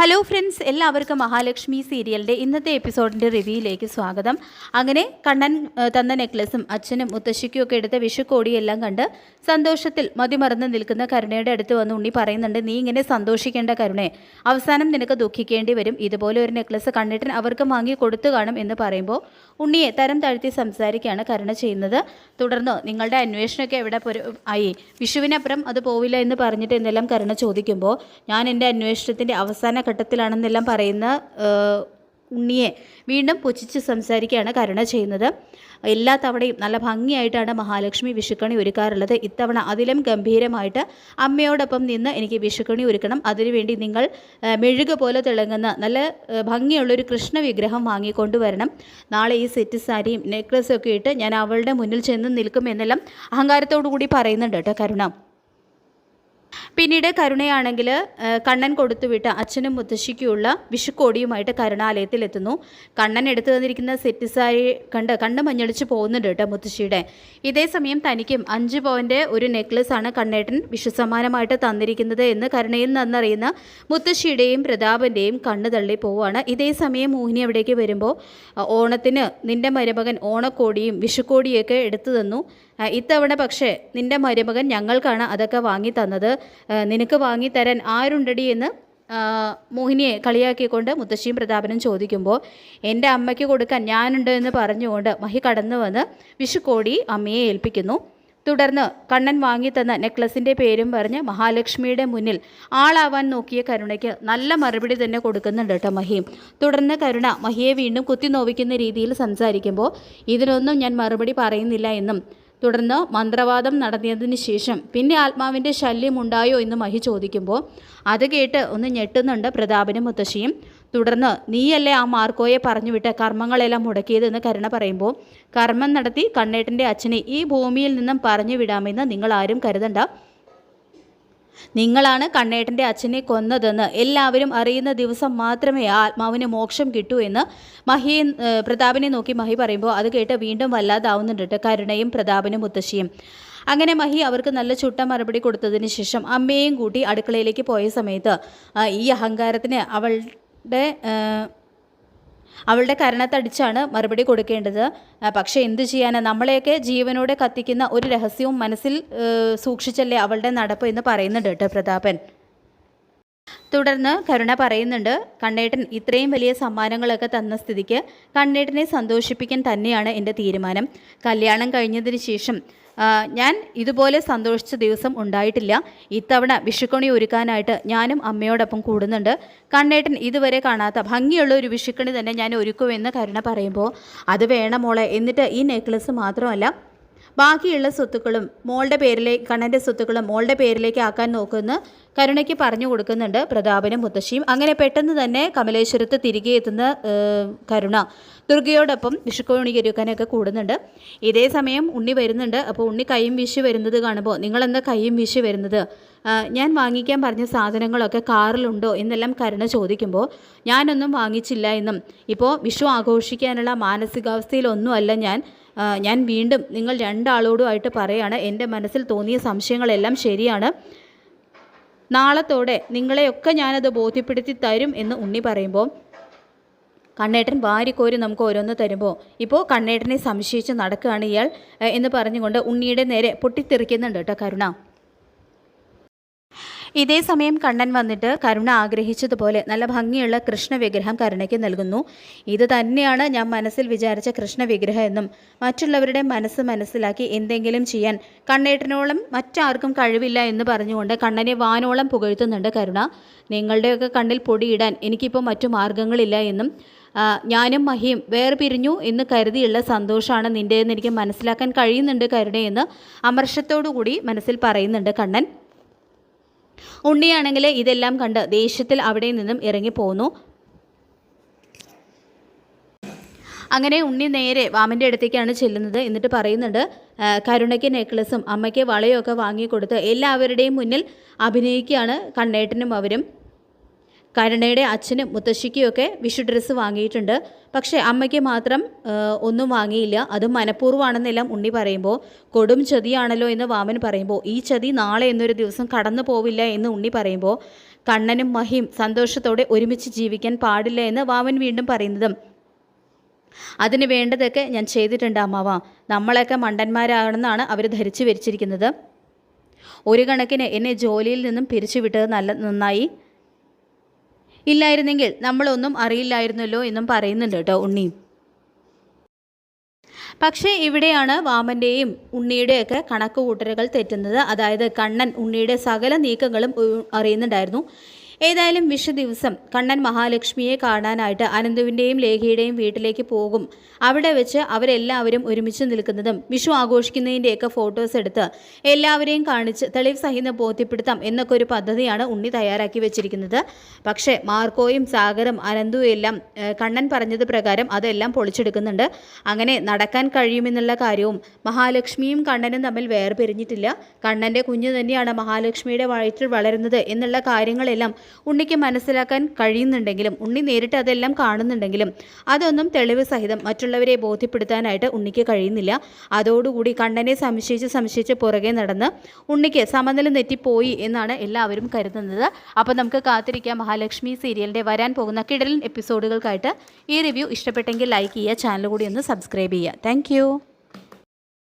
Hello friends, എല്ലാവർക്കും മഹാലക്ഷ്മി സീരിയലിൻ്റെ ഇന്നത്തെ എപ്പിസോഡിൻ്റെ റിവ്യൂയിലേക്ക് സ്വാഗതം. അങ്ങനെ കണ്ണൻ തന്ന നെക്ലസും അച്ഛനും മുത്തശ്ശിക്കും ഒക്കെ എടുത്ത വിഷുക്കോടിയെല്ലാം കണ്ട് സന്തോഷത്തിൽ മതിമറന്ന് നിൽക്കുന്ന കരുണയുടെ അടുത്ത് വന്ന് ഉണ്ണി പറയുന്നുണ്ട്, നീ ഇങ്ങനെ സന്തോഷിക്കേണ്ട കരുണേ, അവസാനം നിനക്ക് ദുഃഖിക്കേണ്ടി വരും. ഇതുപോലെ ഒരു നെക്ലസ് കണ്ണിട്ടൻ അവർക്ക് വാങ്ങി കൊടുത്തു കാണും എന്ന് പറയുമ്പോൾ ഉണ്ണിയെ തരം താഴ്ത്തി സംസാരിക്കുകയാണ് കരുണ ചെയ്യുന്നത്. തുടർന്ന് നിങ്ങളുടെ അന്വേഷണമൊക്കെ എവിടെ ആയി, വിഷുവിനപ്പുറം അത് പോവില്ല എന്ന് പറഞ്ഞിട്ട് എന്നെല്ലാം കരുണ ചോദിക്കുമ്പോൾ ഞാൻ എൻ്റെ അന്വേഷണത്തിൻ്റെ അവസാന ഘട്ടത്തിലാണെന്നെല്ലാം പറയുന്ന ഉണ്ണിയെ വീണ്ടും പുച്ഛിച്ച് സംസാരിക്കുകയാണ് കരുണ ചെയ്യുന്നത്. എല്ലാ തവണയും നല്ല ഭംഗിയായിട്ടാണ് മഹാലക്ഷ്മി വിഷുക്കണി ഒരുക്കാറുള്ളത്. ഇത്തവണ അതിലും ഗംഭീരമായിട്ട് അമ്മയോടൊപ്പം നിന്ന് എനിക്ക് വിഷുക്കണി ഒരുക്കണം. അതിനുവേണ്ടി നിങ്ങൾ മെഴുക പോലെ തിളങ്ങുന്ന നല്ല ഭംഗിയുള്ളൊരു കൃഷ്ണ വിഗ്രഹം വാങ്ങിക്കൊണ്ടുവരണം. നാളെ ഈ സെറ്റ് സാരിയും നെക്ലസും ഒക്കെ ഇട്ട് ഞാൻ അവളുടെ മുന്നിൽ ചെന്ന് നിൽക്കുമെന്നെല്ലാം അഹങ്കാരത്തോടു കൂടി പറയുന്നുണ്ട് കേട്ടോ കരുണ. പിന്നീട് കരുണയാണെങ്കിൽ കണ്ണൻ കൊടുത്തുവിട്ട അച്ഛനും മുത്തശ്ശിക്കുമുള്ള വിഷുക്കോടിയുമായിട്ട് കരുണാലയത്തിലെത്തുന്നു. കണ്ണൻ എടുത്തു തന്നിരിക്കുന്ന സെറ്റ് സാരി കണ്ണ് മഞ്ഞളിച്ച് പോകുന്നുണ്ട് കേട്ടോ മുത്തശ്ശിയുടെ. ഇതേ സമയം തനിക്കും 5 പവൻ്റെ ഒരു നെക്ലസ്സാണ് കണ്ണേട്ടൻ വിഷു സമ്മാനമായിട്ട് തന്നിരിക്കുന്നത് എന്ന് കരുണയിൽ നിന്നറിയുന്ന മുത്തശ്ശിയുടെയും പ്രതാപൻ്റെയും കണ്ണ് തള്ളി പോവുകയാണ്. ഇതേ സമയം മോഹിനി അവിടേക്ക് വരുമ്പോൾ ഓണത്തിന് നിൻ്റെ മരുമകൻ ഓണക്കോടിയും വിഷുക്കോടിയൊക്കെ എടുത്തു തന്നു. ഇത്തവണ പക്ഷേ നിൻ്റെ മരുമകൻ ഞങ്ങൾക്കാണ് അതൊക്കെ വാങ്ങി തന്നത്, നിനക്ക് വാങ്ങിത്തരാൻ ആരുണ്ടടി എന്ന് മോഹിനിയെ കളിയാക്കിക്കൊണ്ട് മുത്തശ്ശിയും പ്രതാപനും ചോദിക്കുമ്പോൾ എൻ്റെ അമ്മയ്ക്ക് കൊടുക്കാൻ ഞാനുണ്ട് എന്ന് പറഞ്ഞുകൊണ്ട് മഹി കടന്നു വന്ന് വിഷുക്കോടി അമ്മയെ ഏൽപ്പിക്കുന്നു. തുടർന്ന് കണ്ണൻ വാങ്ങിത്തന്ന നെക്ലസിൻ്റെ പേരും പറഞ്ഞ് മഹാലക്ഷ്മിയുടെ മുന്നിൽ ആളാവാൻ നോക്കിയ കരുണയ്ക്ക് നല്ല മറുപടി തന്നെ കൊടുക്കുന്നുണ്ട് കേട്ടോ മഹി. തുടർന്ന് കരുണ മഹിയെ വീണ്ടും കുത്തി നോവിക്കുന്ന രീതിയിൽ സംസാരിക്കുമ്പോൾ ഇതിനൊന്നും ഞാൻ മറുപടി പറയുന്നില്ല എന്നും തുടർന്ന് മന്ത്രവാദം നടത്തിയതിന് ശേഷം പിന്നെ ആത്മാവിൻ്റെ ശല്യം ഉണ്ടായോ എന്ന് മഹി ചോദിക്കുമ്പോൾ അത് കേട്ട് ഒന്ന് ഞെട്ടുന്നുണ്ട് പ്രതാപനും മുത്തശ്ശിയും. തുടർന്ന് നീയല്ലേ ആ മാർക്കോയെ പറഞ്ഞുവിട്ട് കർമ്മങ്ങളെല്ലാം മുടക്കിയതെന്ന് കരുണ പറയുമ്പോൾ കർമ്മം നടത്തി കണ്ണേട്ടൻ്റെ അച്ഛനെ ഈ ഭൂമിയിൽ നിന്നും പറഞ്ഞു വിടാമെന്ന് നിങ്ങൾ ആരും കരുതണ്ട. നിങ്ങളാണ് കണ്ണേട്ടൻ്റെ അച്ഛനെ കൊന്നതെന്ന് എല്ലാവരും അറിയുന്ന ദിവസം മാത്രമേ ആ ആത്മാവിന് മോക്ഷം കിട്ടൂ എന്ന് പ്രതാപനെ നോക്കി മഹി പറയുമ്പോൾ അത് കേട്ട് വീണ്ടും വല്ലാതാവുന്നുണ്ട് കരുണയും പ്രതാപനും മുത്തശ്ശിയും. അങ്ങനെ മഹി അവർക്ക് നല്ല ചുട്ട മറുപടി കൊടുത്തതിന് ശേഷം അമ്മയെയും കൂട്ടി അടുക്കളയിലേക്ക് പോയ സമയത്ത് ഈ അഹങ്കാരത്തിന് അവളുടെ കരണത്തടിച്ചാണ് മറുപടി കൊടുക്കേണ്ടത്. പക്ഷേ എന്തു ചെയ്യാനാ, നമ്മളെയൊക്കെ ജീവനോടെ കത്തിക്കുന്ന ഒരു രഹസ്യവും മനസ്സിൽ സൂക്ഷിച്ചല്ലേ അവളുടെ നടപ്പ് എന്ന് പറയുന്നുണ്ട് കേട്ടോ പ്രതാപൻ. തുടർന്ന് കരുണ പറയുന്നുണ്ട്, കണ്ണേട്ടൻ ഇത്രയും വലിയ സമ്മാനങ്ങളൊക്കെ തന്ന സ്ഥിതിക്ക് കണ്ണേട്ടനെ സന്തോഷിപ്പിക്കാൻ തന്നെയാണ് എൻ്റെ തീരുമാനം. കല്യാണം കഴിഞ്ഞതിന് ശേഷം ഞാൻ ഇതുപോലെ സന്തോഷിച്ച ദിവസം ഉണ്ടായിട്ടില്ല. ഇത്തവണ വിഷുക്കണി ഒരുക്കാനായിട്ട് ഞാനും അമ്മയോടൊപ്പം കൂടുന്നുണ്ട്. കണ്ണേട്ടൻ ഇതുവരെ കാണാത്ത ഭംഗിയുള്ള ഒരു വിഷുക്കണി തന്നെ ഞാൻ ഒരുക്കുമെന്ന് കരുണ പറയുമ്പോൾ അത് വേണം മോളെ, എന്നിട്ട് ഈ നെക്ലസ് മാത്രമല്ല ബാക്കിയുള്ള സ്വത്തുക്കളും കണ്ണൻ്റെ സ്വത്തുക്കളും മോളുടെ പേരിലേക്ക് ആക്കാൻ നോക്കുമെന്ന് കരുണയ്ക്ക് പറഞ്ഞു കൊടുക്കുന്നുണ്ട് പ്രതാപനും മുത്തശ്ശിയും. അങ്ങനെ പെട്ടെന്ന് തന്നെ കമലേശ്വരത്ത് തിരികെ എത്തുന്ന കരുണ ദുർഗയോടൊപ്പം വിഷുക്കണി ഒരുക്കാനൊക്കെ കൂടുന്നുണ്ട്. ഇതേ സമയം ഉണ്ണി വരുന്നുണ്ട്. അപ്പോൾ ഉണ്ണി കൈയും വീശി വരുന്നത് കാണുമ്പോൾ നിങ്ങളെന്താ കൈയും വീശി വരുന്നത്, ഞാൻ വാങ്ങിക്കാൻ പറഞ്ഞ സാധനങ്ങളൊക്കെ കാറിലുണ്ടോ എന്നെല്ലാം കരുണ ചോദിക്കുമ്പോൾ ഞാനൊന്നും വാങ്ങിച്ചില്ല എന്നും ഇപ്പോൾ വിഷു ആഘോഷിക്കാനുള്ള മാനസികാവസ്ഥയിലൊന്നുമല്ല ഞാൻ വീണ്ടും നിങ്ങൾ രണ്ടാളോടുമായിട്ട് പറയാണ്, എൻ്റെ മനസ്സിൽ തോന്നിയ സംശയങ്ങളെല്ലാം ശരിയാണ്, നാളത്തോടെ നിങ്ങളെയൊക്കെ ഞാനത് ബോധ്യപ്പെടുത്തി തരും എന്ന് ഉണ്ണി പറയുമ്പോൾ കണ്ണേട്ടൻ വാരിക്കോരി നമുക്ക് ഓരോന്ന് തരുമ്പോൾ ഇപ്പോൾ കണ്ണേട്ടനെ സംശയിച്ച് നടക്കുകയാണ് ഇയാൾ എന്ന് പറഞ്ഞുകൊണ്ട് ഉണ്ണിയുടെ നേരെ പൊട്ടിത്തെറിക്കുന്നുണ്ട് കേട്ടോ കരുണ. ഇതേ സമയം കണ്ണൻ വന്നിട്ട് കരുണ ആഗ്രഹിച്ചതുപോലെ നല്ല ഭംഗിയുള്ള കൃഷ്ണ വിഗ്രഹം കരുണയ്ക്ക് നൽകുന്നു. ഇത് തന്നെയാണ് ഞാൻ മനസ്സിൽ വിചാരിച്ച കൃഷ്ണ വിഗ്രഹം എന്നും മറ്റുള്ളവരുടെ മനസ്സ് മനസ്സിലാക്കി എന്തെങ്കിലും ചെയ്യാൻ കണ്ണേട്ടനോളം മറ്റാർക്കും കഴിവില്ല എന്ന് പറഞ്ഞുകൊണ്ട് കണ്ണനെ വാനോളം പുകഴ്ത്തുന്നുണ്ട് കരുണ. നിങ്ങളുടെയൊക്കെ കണ്ണിൽ പൊടിയിടാൻ എനിക്കിപ്പോൾ മറ്റു മാർഗങ്ങളില്ല എന്നും ഞാനും മഹിയും വേർപിരിഞ്ഞു എന്ന് കരുതിയുള്ള സന്തോഷമാണ് നിൻ്റെതെന്ന് എനിക്ക് മനസ്സിലാക്കാൻ കഴിയുന്നുണ്ട് കരുണയെന്ന് അമർഷത്തോടു കൂടി മനസ്സിൽ പറയുന്നുണ്ട് കണ്ണൻ. ഉണ്ണിയാണെങ്കിൽ ഇതെല്ലാം കണ്ട് ദേഷ്യത്തിൽ അവിടെ നിന്നും ഇറങ്ങിപ്പോന്നു. അങ്ങനെ ഉണ്ണി നേരെ വാമൻ്റെ അടുത്തേക്കാണ് ചെല്ലുന്നത്. എന്നിട്ട് പറയുന്നുണ്ട്, കരുണയ്ക്ക് നെക്ലസും അമ്മയ്ക്ക് വളയും ഒക്കെ വാങ്ങിക്കൊടുത്ത് എല്ലാവരുടെയും മുന്നിൽ അഭിനയിക്കുകയാണ് കണ്ണേട്ടനും അവരും. കരുണയുടെ അച്ഛനും മുത്തശ്ശിക്കുമൊക്കെ വിഷു ഡ്രസ്സ് വാങ്ങിയിട്ടുണ്ട്, പക്ഷേ അമ്മയ്ക്ക് മാത്രം ഒന്നും വാങ്ങിയില്ല. അത് മനഃപൂർവ്വമാണെന്നെല്ലാം ഉണ്ണി പറയുമ്പോൾ കൊടും ചതിയാണല്ലോ എന്ന് വാമൻ പറയുമ്പോൾ ഈ ചതി നാളെ എന്നൊരു ദിവസം കടന്നു പോവില്ല എന്ന് ഉണ്ണി പറയുമ്പോൾ കണ്ണനും മഹിയും സന്തോഷത്തോടെ ഒരുമിച്ച് ജീവിക്കാൻ പാടില്ല എന്ന് വാമൻ വീണ്ടും പറയുന്നതും അതിന് വേണ്ടതൊക്കെ ഞാൻ ചെയ്തിട്ടുണ്ട് അമ്മാവ. നമ്മളൊക്കെ മണ്ടന്മാരാണെന്നാണ് അവർ ധരിച്ചു വരിച്ചിരിക്കുന്നത്. ഒരു കണക്കിന് എന്നെ ജോലിയിൽ നിന്നും പിരിച്ചുവിട്ടത് നന്നായി. ഇല്ലായിരുന്നെങ്കിൽ നമ്മളൊന്നും അറിയില്ലായിരുന്നല്ലോ എന്നും പറയുന്നുണ്ട് കേട്ടോ ഉണ്ണി. പക്ഷേ ഇവിടെയാണ് വാമൻ്റെയും ഉണ്ണിയുടെയൊക്കെ കണക്കുകൂട്ടലുകൾ തെറ്റുന്നത്. അതായത് കണ്ണൻ ഉണ്ണിയുടെ സകല നീക്കങ്ങളും അറിയുന്നുണ്ടായിരുന്നു. ഏതായാലും വിഷു ദിവസം കണ്ണൻ മഹാലക്ഷ്മിയെ കാണാനായിട്ട് അനന്തുവിൻ്റെയും ലേഖയുടെയും വീട്ടിലേക്ക് പോകും. അവിടെ വെച്ച് അവരെല്ലാവരും ഒരുമിച്ച് നിൽക്കുന്നതും വിഷു ആഘോഷിക്കുന്നതിൻ്റെയൊക്കെ ഫോട്ടോസ് എടുത്ത് എല്ലാവരെയും കാണിച്ച് തെളിവ് സഹിതം ബോധ്യപ്പെടുത്താം എന്നൊക്കെ ഒരു പദ്ധതിയാണ് ഉണ്ണി തയ്യാറാക്കി വെച്ചിരിക്കുന്നത്. പക്ഷേ മാർക്കോയും സാഗറും അനന്തുവും എല്ലാം കണ്ണൻ പറഞ്ഞത് പ്രകാരം അതെല്ലാം പൊളിച്ചെടുക്കുന്നുണ്ട്. അങ്ങനെ നടക്കാൻ കഴിയുമെന്നുള്ള കാര്യവും മഹാലക്ഷ്മിയും കണ്ണനും തമ്മിൽ വേർപിരിഞ്ഞിട്ടില്ല. കണ്ണൻ്റെ കുഞ്ഞു തന്നെയാണ് മഹാലക്ഷ്മിയുടെ വയറ്റിൽ വളരുന്നത് എന്നുള്ള കാര്യങ്ങളെല്ലാം ഉണ്ണിക്ക് മനസ്സിലാക്കാൻ കഴിയുന്നുണ്ടെങ്കിലും ഉണ്ണി നേരിട്ട് അതെല്ലാം കാണുന്നുണ്ടെങ്കിലും അതൊന്നും തെളിവ് സഹിതം മറ്റുള്ളവരെ ബോധ്യപ്പെടുത്താനായിട്ട് ഉണ്ണിക്ക് കഴിയുന്നില്ല. അതോടുകൂടി കണ്ണനെ സംശയിച്ച് പുറകെ നടന്ന് ഉണ്ണിക്ക് സമനില തെറ്റിപ്പോയി എന്നാണ് എല്ലാവരും കരുതുന്നത്. അപ്പോൾ നമുക്ക് കാത്തിരിക്കാം മഹാലക്ഷ്മി സീരിയലിൻ്റെ വരാൻ പോകുന്ന കിടലൻ എപ്പിസോഡുകൾക്കായിട്ട്. ഈ റിവ്യൂ ഇഷ്ടപ്പെട്ടെങ്കിൽ ലൈക്ക് ചെയ്യുക, ചാനൽ കൂടി ഒന്ന് സബ്സ്ക്രൈബ് ചെയ്യുക. താങ്ക്